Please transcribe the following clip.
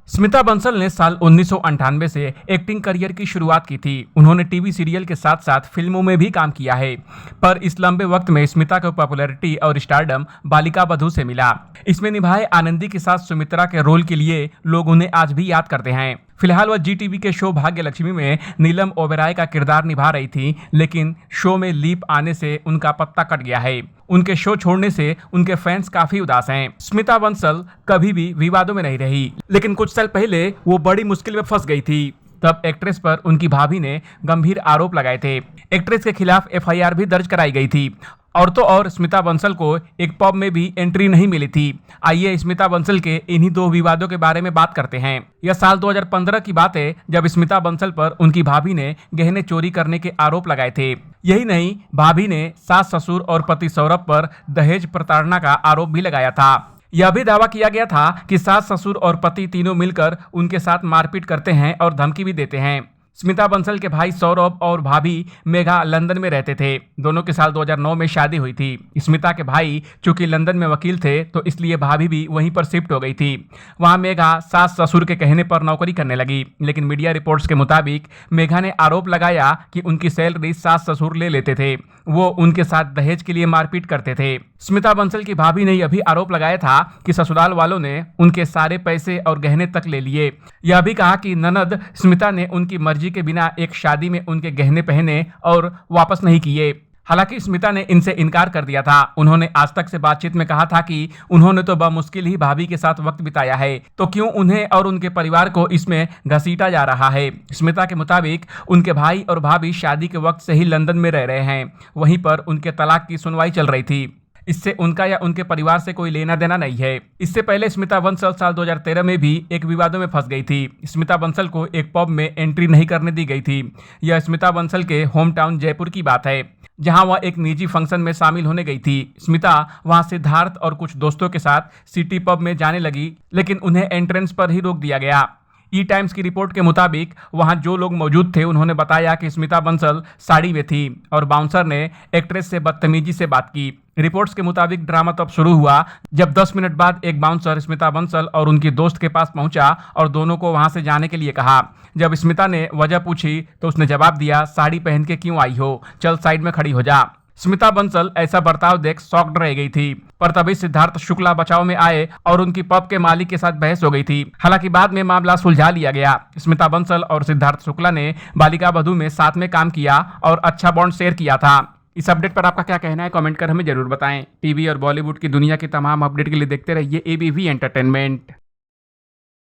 स्मिता बंसल ने साल 1998 से एक्टिंग करियर की शुरुआत की थी। उन्होंने टीवी सीरियल के साथ साथ फिल्मों में भी काम किया है। पर इस लंबे वक्त में स्मिता को पॉपुलैरिटी और स्टारडम बालिका वधू से मिला। इसमें निभाए आनंदी के साथ सुमित्रा के रोल के लिए लोग उन्हें आज भी याद करते हैं। फिलहाल वह जी टीवी के शो भाग्य लक्ष्मी में नीलम ओबेरॉय का किरदार निभा रही थी, लेकिन शो में लीप आने से उनका पत्ता कट गया है। उनके शो छोड़ने से उनके फैंस काफी उदास हैं। स्मिता बंसल कभी भी विवादों में नहीं रही, लेकिन कुछ साल पहले वो बड़ी मुश्किल में फंस गई थी। तब एक्ट्रेस पर उनकी भाभी ने गंभीर आरोप लगाए थे। एक्ट्रेस के खिलाफ एफआईआर भी दर्ज कराई गई थी। और तो और स्मिता बंसल को एक पब में भी एंट्री नहीं मिली थी। आइए स्मिता बंसल के इन्हीं दो विवादों के बारे में बात करते हैं। यह साल 2015 की बात है, जब स्मिता बंसल पर उनकी भाभी ने गहने चोरी करने के आरोप लगाए थे। यही नहीं, भाभी ने सास ससुर और पति सौरभ पर दहेज प्रताड़ना का आरोप भी लगाया था। यह भी दावा किया गया था कि सास ससुर और पति तीनों मिलकर उनके साथ मारपीट करते हैं और धमकी भी देते हैं। स्मिता बंसल के भाई सौरभ और भाभी मेघा लंदन में रहते थे। दोनों की साल 2009 में शादी हुई थी। स्मिता के भाई चूंकि लंदन में वकील थे, तो इसलिए भाभी भी वहीं पर शिफ्ट हो गई थी। वहां मेघा सास ससुर के कहने पर नौकरी करने लगी, लेकिन मीडिया रिपोर्ट्स के मुताबिक मेघा ने आरोप लगाया कि उनकी सैलरी सास ससुर ले लेते थे। वो उनके साथ दहेज के लिए मारपीट करते थे। स्मिता बंसल की भाभी ने यह भी आरोप लगाया था कि ससुराल वालों ने उनके सारे पैसे और गहने तक ले लिए। यह भी कहा कि ननद स्मिता ने उनकी मर्जी के बिना एक शादी में उनके गहने पहने और वापस नहीं किए। हालांकि स्मिता ने इनसे इनकार कर दिया था। उन्होंने आज तक से बातचीत में कहा था कि उन्होंने तो बमुश्किल ही भाभी के साथ वक्त बिताया है, तो क्यों उन्हें और उनके परिवार को इसमें घसीटा जा रहा है। स्मिता के मुताबिक उनके भाई और भाभी शादी के वक्त से ही लंदन में रह रहे हैं। वहीं पर उनके तलाक की सुनवाई चल रही थी। इससे उनका या उनके परिवार से कोई लेना देना नहीं है। इससे पहले स्मिता बंसल साल 2013 में भी एक विवादों में फंस गई थी। स्मिता बंसल को एक पब में एंट्री नहीं करने दी गई थी। यह स्मिता बंसल के होम टाउन जयपुर की बात है, जहां वह एक निजी फंक्शन में शामिल होने गई थी। स्मिता वहां सिद्धार्थ और कुछ दोस्तों के साथ सिटी पब में जाने लगी, लेकिन उन्हें एंट्रेंस पर ही रोक दिया गया। ई टाइम्स की रिपोर्ट के मुताबिक वहां जो लोग मौजूद थे, उन्होंने बताया कि स्मिता बंसल साड़ी में थी और बाउंसर ने एक्ट्रेस से बदतमीजी से बात की। रिपोर्ट्स के मुताबिक ड्रामा तब शुरू हुआ जब 10 मिनट बाद एक बाउंसर स्मिता बंसल और उनकी दोस्त के पास पहुंचा और दोनों को वहां से जाने के लिए कहा। जब स्मिता ने वजह पूछी तो उसने जवाब दिया, साड़ी पहन के क्यों आई हो, चल साइड में खड़ी हो जा। स्मिता बंसल ऐसा बर्ताव देख शॉक्ड रह गई थी, पर तभी सिद्धार्थ शुक्ला बचाव में आए और उनकी पब के मालिक के साथ बहस हो गई थी। हालांकि बाद में मामला सुलझा लिया गया। स्मिता बंसल और सिद्धार्थ शुक्ला ने बालिका वधू में साथ में काम किया और अच्छा बॉन्ड शेयर किया था। इस अपडेट पर आपका क्या कहना है, कमेंट कर हमें जरूर बताएं। टीवी और बॉलीवुड की दुनिया की तमाम अपडेट के लिए देखते रहिए एबीवी एंटरटेनमेंट।